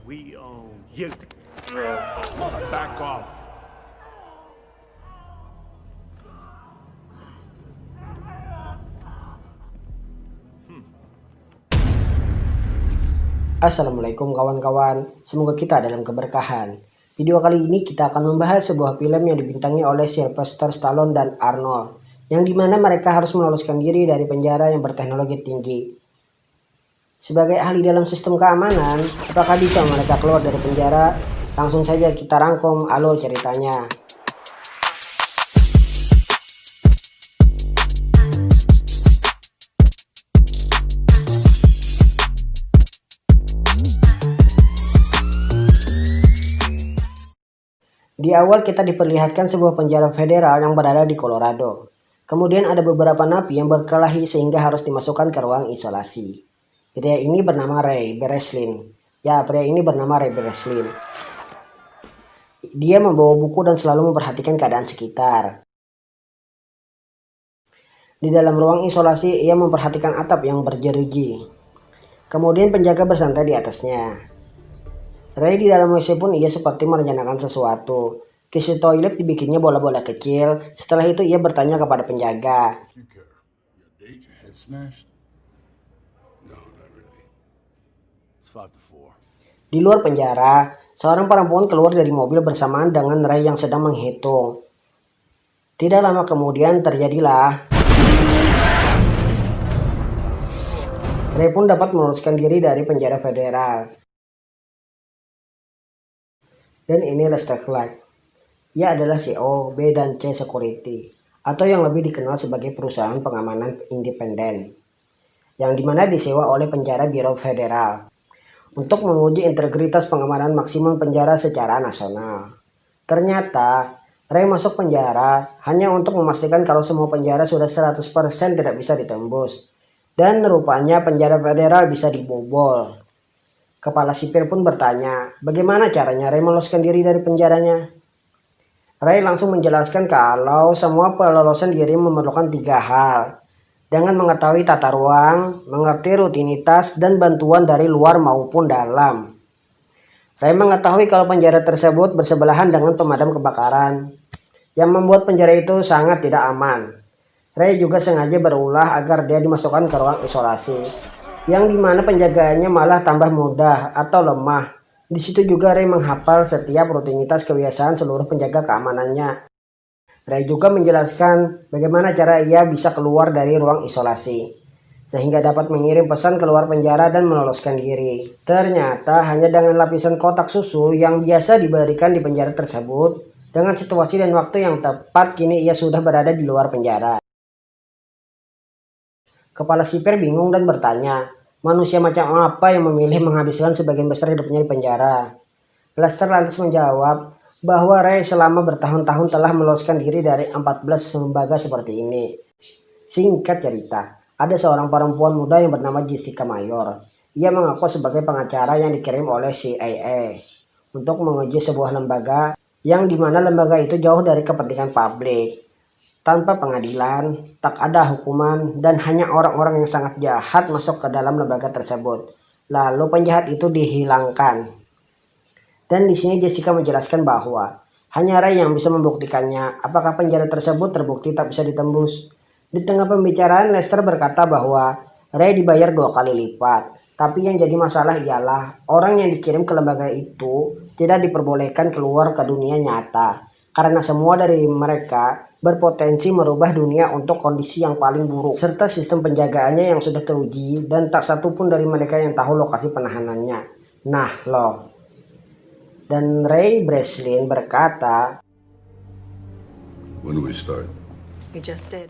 We own you. Back off. Assalamualaikum kawan-kawan, semoga kita dalam keberkahan. Video kali ini kita akan membahas sebuah film yang dibintangi oleh Sylvester Stallone dan Arnold, yang dimana mereka harus meloloskan diri dari penjara yang berteknologi tinggi. Sebagai ahli dalam sistem keamanan, apakah bisa mereka keluar dari penjara? Langsung saja kita rangkum alur ceritanya. Di awal kita diperlihatkan sebuah penjara federal yang berada di Colorado. Kemudian ada beberapa napi yang berkelahi sehingga harus dimasukkan ke ruang isolasi. Pria ini bernama Ray Breslin. Pria ini bernama Ray Breslin. Dia membawa buku dan selalu memperhatikan keadaan sekitar. Di dalam ruang isolasi, ia memperhatikan atap yang berjeruji. Kemudian penjaga bersantai di atasnya. Ray di dalam WC pun ia seperti merencanakan sesuatu. Kisi toilet dibikinnya bola-bola kecil. Setelah itu ia bertanya kepada penjaga. Di luar penjara, seorang perempuan keluar dari mobil bersamaan dengan Ray yang sedang menghitung. Tidak lama kemudian terjadilah. Ray pun dapat meloloskan diri dari penjara federal. Dan ini Lester Clark. Ia adalah CEO B dan C Security, atau yang lebih dikenal sebagai perusahaan pengamanan independen, yang dimana disewa oleh penjara Biro Federal untuk menguji integritas pengamanan maksimum penjara secara nasional. Ternyata Ray masuk penjara hanya untuk memastikan kalau semua penjara sudah 100% tidak bisa ditembus, dan rupanya penjara federal bisa dibobol. Kepala sipir pun bertanya, bagaimana caranya Ray meloloskan diri dari penjaranya? Ray langsung menjelaskan kalau semua pelolosan diri memerlukan 3 hal. Dengan mengetahui tata ruang, mengerti rutinitas, dan bantuan dari luar maupun dalam. Ray mengetahui kalau penjara tersebut bersebelahan dengan pemadam kebakaran, yang membuat penjara itu sangat tidak aman. Ray juga sengaja berulah agar dia dimasukkan ke ruang isolasi, yang dimana penjagaannya malah tambah mudah atau lemah. Di situ juga Ray menghafal setiap rutinitas kebiasaan seluruh penjaga keamanannya. Ray juga menjelaskan bagaimana cara ia bisa keluar dari ruang isolasi, sehingga dapat mengirim pesan keluar penjara dan meloloskan diri. Ternyata hanya dengan lapisan kotak susu yang biasa diberikan di penjara tersebut, dengan situasi dan waktu yang tepat kini ia sudah berada di luar penjara. Kepala sipir bingung dan bertanya, manusia macam apa yang memilih menghabiskan sebagian besar hidupnya di penjara? Lester lantas menjawab bahwa Ray selama bertahun-tahun telah meloloskan diri dari 14 lembaga seperti ini. Singkat cerita, ada seorang perempuan muda yang bernama Jessica Mayor. Ia mengaku sebagai pengacara yang dikirim oleh CIA untuk menguji sebuah lembaga yang dimana lembaga itu jauh dari kepentingan publik. Tanpa pengadilan, tak ada hukuman, dan hanya orang-orang yang sangat jahat masuk ke dalam lembaga tersebut. Lalu penjahat itu dihilangkan. Dan di sini Jessica menjelaskan bahwa hanya Ray yang bisa membuktikannya apakah penjara tersebut terbukti tak bisa ditembus. Di tengah pembicaraan, Lester berkata bahwa Ray dibayar 2 kali lipat. Tapi yang jadi masalah ialah orang yang dikirim ke lembaga itu tidak diperbolehkan keluar ke dunia nyata. Karena semua dari mereka berpotensi merubah dunia untuk kondisi yang paling buruk, serta sistem penjagaannya yang sudah teruji dan tak satu pun dari mereka yang tahu lokasi penahanannya. Nah loh. Dan Ray Breslin berkata, When do we start? We just did.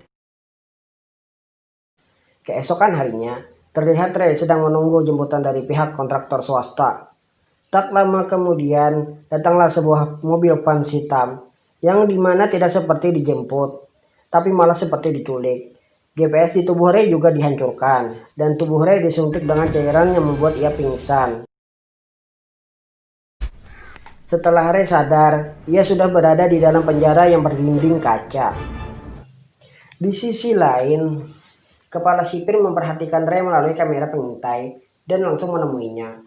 Keesokan harinya, terlihat Ray sedang menunggu jemputan dari pihak kontraktor swasta. Tak lama kemudian, datanglah sebuah mobil van hitam, yang dimana tidak seperti dijemput, tapi malah seperti diculik. GPS di tubuh Ray juga dihancurkan, dan tubuh Ray disuntik dengan cairan yang membuat ia pingsan. Setelah Ray sadar, ia sudah berada di dalam penjara yang berdinding kaca. Di sisi lain, kepala sipir memperhatikan Ray melalui kamera pengintai dan langsung menemuinya.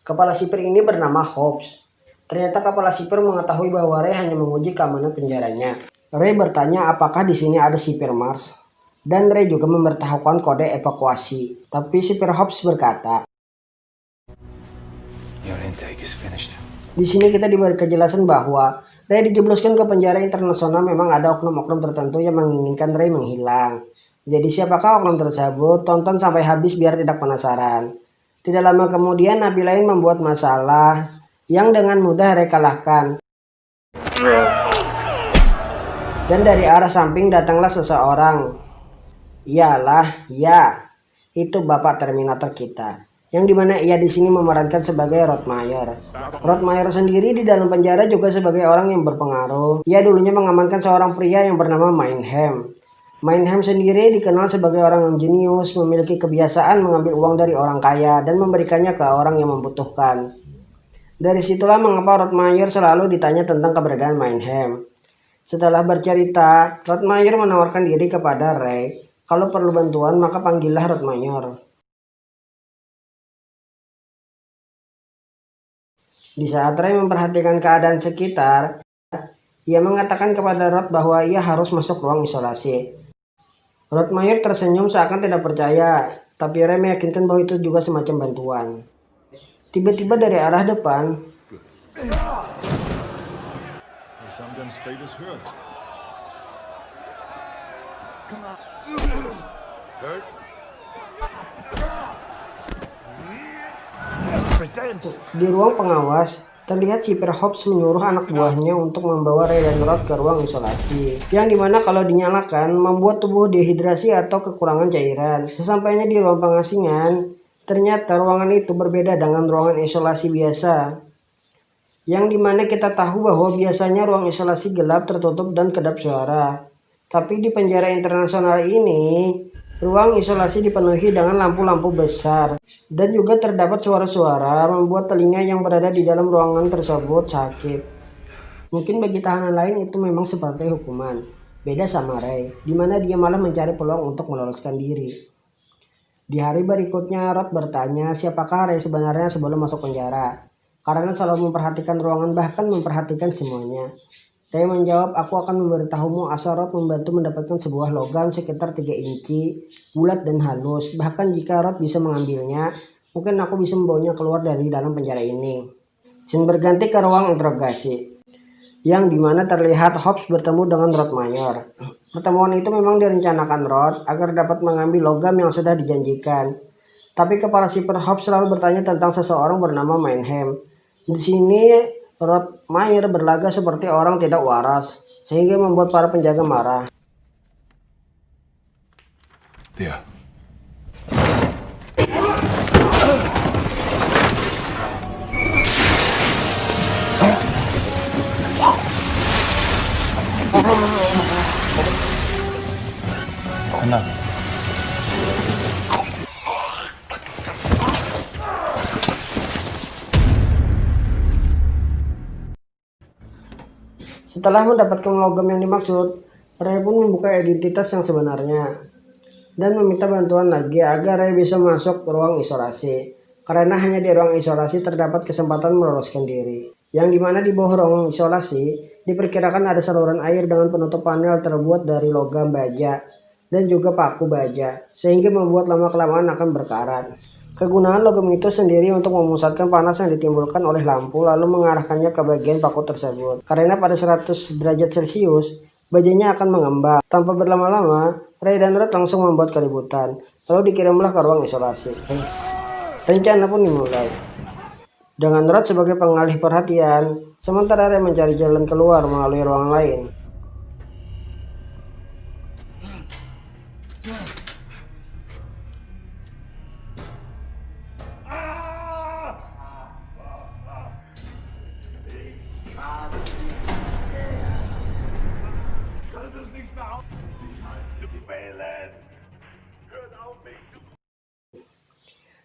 Kepala sipir ini bernama Hobbs. Ternyata kepala sipir mengetahui bahwa Ray hanya menguji keamanan penjaranya. Ray bertanya apakah di sini ada sipir Mars. Dan Ray juga memberitahukan kode evakuasi. Tapi sipir Hobbs berkata, Your intake is finished. di sini kita diberi kejelasan bahwa Ray dijebloskan ke penjara internasional. Memang ada oknum-oknum tertentu yang menginginkan Ray menghilang. Jadi siapakah oknum tersebut? Tonton sampai habis biar tidak penasaran. Tidak lama kemudian napi lain membuat masalah yang dengan mudah Ray kalahkan. Dan dari arah samping datanglah seseorang. Iyalah, ya, itu bapak Terminator kita. Yang dimana ia di sini memerankan sebagai Rottmeier. Rottmeier sendiri di dalam penjara juga sebagai orang yang berpengaruh. Ia dulunya mengamankan seorang pria yang bernama Meinhem. Meinhem sendiri dikenal sebagai orang yang jenius, memiliki kebiasaan mengambil uang dari orang kaya dan memberikannya ke orang yang membutuhkan. Dari situlah mengapa Rottmeier selalu ditanya tentang keberadaan Meinhem. Setelah bercerita, Rottmeier menawarkan diri kepada Ray. Kalau perlu bantuan maka panggillah Rottmeier. Di saat Ray memperhatikan keadaan sekitar, ia mengatakan kepada Rod bahwa ia harus masuk ruang isolasi. Rottmeier tersenyum seakan tidak percaya, tapi Ray meyakinkan bahwa itu juga semacam bantuan. Tiba-tiba dari arah depan, Sometimes fate is hurt. Hurt? Pretend. di ruang pengawas, terlihat sipir Hobbs menyuruh anak buahnya untuk membawa Ray dan Rod ke ruang isolasi, yang dimana kalau dinyalakan membuat tubuh dehidrasi atau kekurangan cairan. Sesampainya di ruang pengasingan, ternyata ruangan itu berbeda dengan ruangan isolasi biasa, yang dimana kita tahu bahwa biasanya ruang isolasi gelap, tertutup, dan kedap suara. Tapi di penjara internasional ini, ruang isolasi dipenuhi dengan lampu-lampu besar. Dan juga terdapat suara-suara membuat telinga yang berada di dalam ruangan tersebut sakit. Mungkin bagi tahanan lain itu memang seperti hukuman. Beda sama Ray, di mana dia malah mencari peluang untuk meloloskan diri. Di hari berikutnya, Rod bertanya siapakah Ray sebenarnya sebelum masuk penjara. Karena selalu memperhatikan ruangan, bahkan memperhatikan semuanya. Ray menjawab, aku akan memberitahumu asal Rod membantu mendapatkan sebuah logam sekitar 3 inci, bulat dan halus. Bahkan jika Rod bisa mengambilnya, mungkin aku bisa membawanya keluar dari dalam penjara ini. Scene berganti ke ruang interogasi, yang dimana terlihat Hobbs bertemu dengan Rottmeier. Pertemuan itu memang direncanakan Rod agar dapat mengambil logam yang sudah dijanjikan. Tapi kepala sipir Hobbs selalu bertanya tentang seseorang bernama Meinhem. Di sini Rottmeier berlaga seperti orang tidak waras, sehingga membuat para penjaga marah. There. Tenang. Setelah mendapatkan logam yang dimaksud, Ray pun membuka identitas yang sebenarnya dan meminta bantuan lagi agar Ray bisa masuk ke ruang isolasi. Karena hanya di ruang isolasi terdapat kesempatan meloloskan diri. Yang dimana di bawah ruang isolasi diperkirakan ada saluran air dengan penutup panel terbuat dari logam baja dan juga paku baja, sehingga membuat lama-kelamaan akan berkarat. Kegunaan logam itu sendiri untuk memusatkan panas yang ditimbulkan oleh lampu lalu mengarahkannya ke bagian paku tersebut. Karena pada 100 derajat Celcius, bajanya akan mengembang. Tanpa berlama-lama, Ray dan Rod langsung membuat keributan. Lalu dikirimlah ke ruang isolasi. Rencana pun dimulai. Dengan Rod sebagai pengalih perhatian, sementara Ray mencari jalan keluar melalui ruang lain.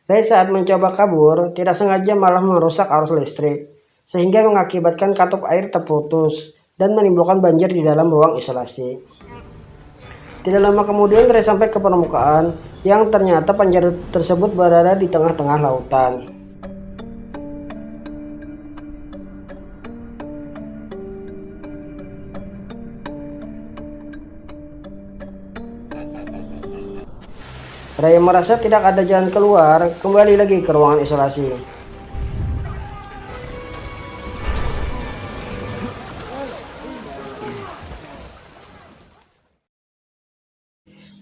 Ray saat mencoba kabur, tidak sengaja malah merusak arus listrik, sehingga mengakibatkan katup air terputus dan menimbulkan banjir di dalam ruang isolasi. Tidak lama kemudian Ray sampai ke permukaan, yang ternyata penjara tersebut berada di tengah-tengah lautan. Ray merasa tidak ada jalan keluar, kembali lagi ke ruangan isolasi.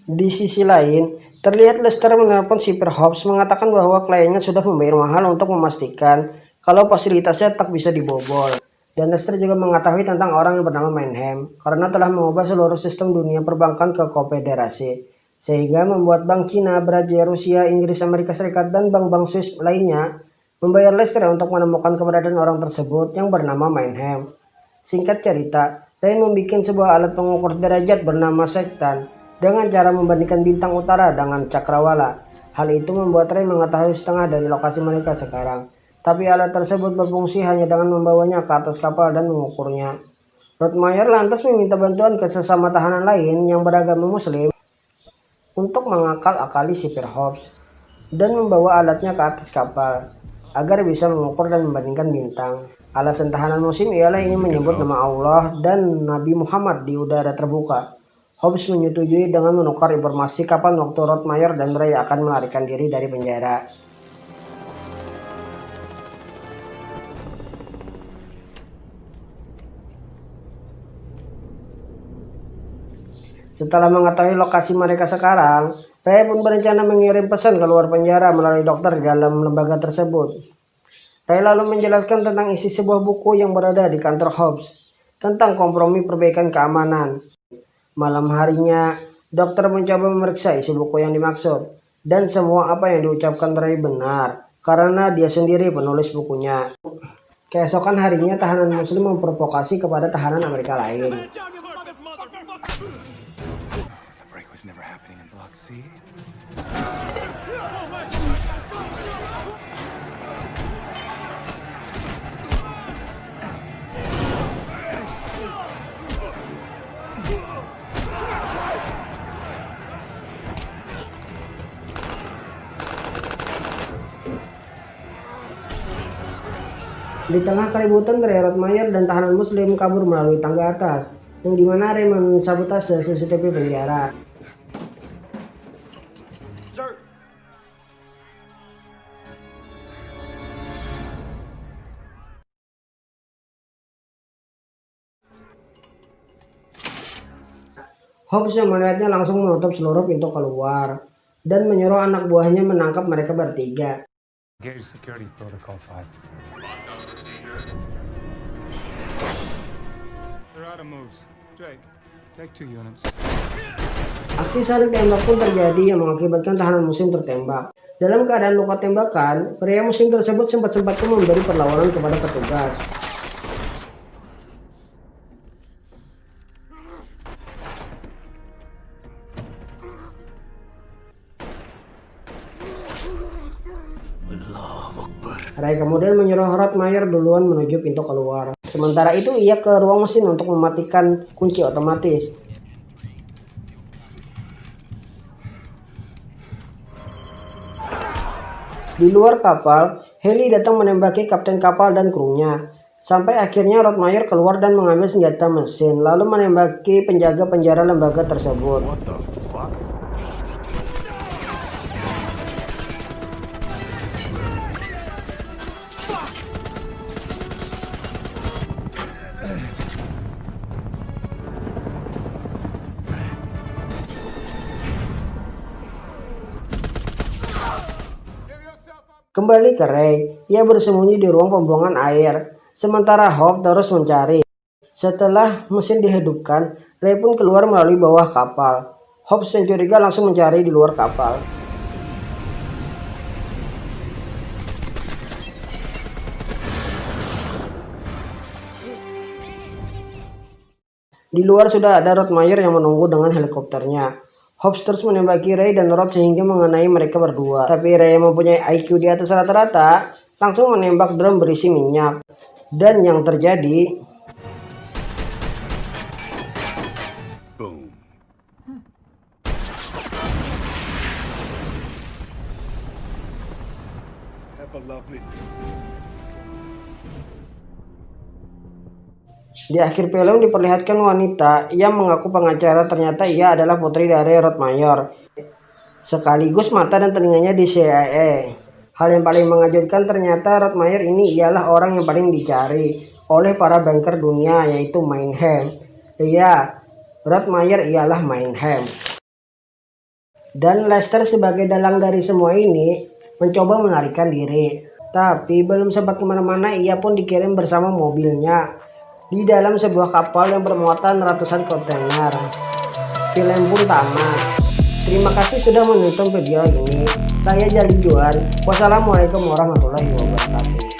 Di sisi lain, terlihat Lester menelpon sipir Hobbs mengatakan bahwa kliennya sudah membayar mahal untuk memastikan kalau fasilitasnya tak bisa dibobol. Dan Lester juga mengetahui tentang orang yang bernama Manheim karena telah mengubah seluruh sistem dunia perbankan ke konfederasi, sehingga membuat bank Cina, Brazil, Rusia, Inggris, Amerika Serikat, dan bank-bank Swiss lainnya membayar Lester untuk menemukan keberadaan orang tersebut yang bernama Manheim. Singkat cerita, Ray membuat sebuah alat pengukur derajat bernama Sektan dengan cara membandingkan bintang utara dengan cakrawala. Hal itu membuat Ray mengetahui setengah dari lokasi mereka sekarang. Tapi alat tersebut berfungsi hanya dengan membawanya ke atas kapal dan mengukurnya. Rottmeier lantas meminta bantuan ke sesama tahanan lain yang beragama Muslim untuk mengakal-akali sipir Hobbs dan membawa alatnya ke atas kapal agar bisa mengukur dan membandingkan bintang. Alasan tahanan Muslim ialah ingin menyebut nama Allah dan Nabi Muhammad di udara terbuka. Hobbs menyetujui dengan menukar informasi kapan waktu Rottmeier dan Ray akan melarikan diri dari penjara. Setelah mengetahui lokasi mereka sekarang, Ray pun berencana mengirim pesan ke luar penjara melalui dokter di dalam lembaga tersebut. Ray lalu menjelaskan tentang isi sebuah buku yang berada di kantor Hobbs tentang kompromi perbaikan keamanan. Malam harinya, dokter mencoba memeriksa isi buku yang dimaksud, dan semua apa yang diucapkan Ray benar, karena dia sendiri penulis bukunya. Keesokan harinya, tahanan Muslim memprovokasi kepada tahanan Amerika lain. Di tengah keributan, Ray, Rottmeier dan tahanan Muslim kabur melalui tangga atas, yang dimana Ray mensabotase CCTV penjara. Hobbs yang melihatnya langsung menutup seluruh pintu keluar dan menyuruh anak buahnya menangkap mereka bertiga. Engage security protocol 5. They're out of moves. Drake, take 2 units. Aksi saling tembak pun terjadi yang mengakibatkan tahanan Muslim tertembak. Dalam keadaan luka tembakan, pria Muslim tersebut sempat-sempatnya memberi perlawanan kepada petugas. Ray kemudian menyuruh Rottmeier duluan menuju pintu keluar. Sementara itu ia ke ruang mesin untuk mematikan kunci otomatis. Di luar kapal, heli datang menembaki kapten kapal dan krunya. Sampai akhirnya Rottmeier keluar dan mengambil senjata mesin, lalu menembaki penjaga penjara lembaga tersebut. What the fuck? Kembali ke Ray, ia bersembunyi di ruang pembuangan air, sementara Hobbs terus mencari. Setelah mesin dihidupkan, Ray pun keluar melalui bawah kapal. Hobbs yang curiga langsung mencari di luar kapal. Di luar sudah ada Rottmeier yang menunggu dengan helikopternya. Hobbs terus menembaki Ray dan Rod sehingga mengenai mereka berdua. Tapi Ray yang mempunyai IQ di atas rata-rata langsung menembak drum berisi minyak. Dan yang terjadi... Boom. Have a lovely... Di akhir film diperlihatkan wanita yang mengaku pengacara, ternyata ia adalah putri dari Rottmeier. sekaligus mata dan telinganya di CIA. Hal yang paling mengejutkan ternyata Rottmeier ini ialah orang yang paling dicari oleh para banker dunia, yaitu Meinhem. Iya, Rottmeier ialah Meinhem. Dan Lester sebagai dalang dari semua ini mencoba melarikan diri. Tapi belum sempat kemana-mana, ia pun dikirim bersama mobilnya di dalam sebuah kapal yang bermuatan ratusan kontainer. Film pun tamat. Terima kasih sudah menonton video ini. Saya Jali Juan. Wassalamualaikum warahmatullahi wabarakatuh.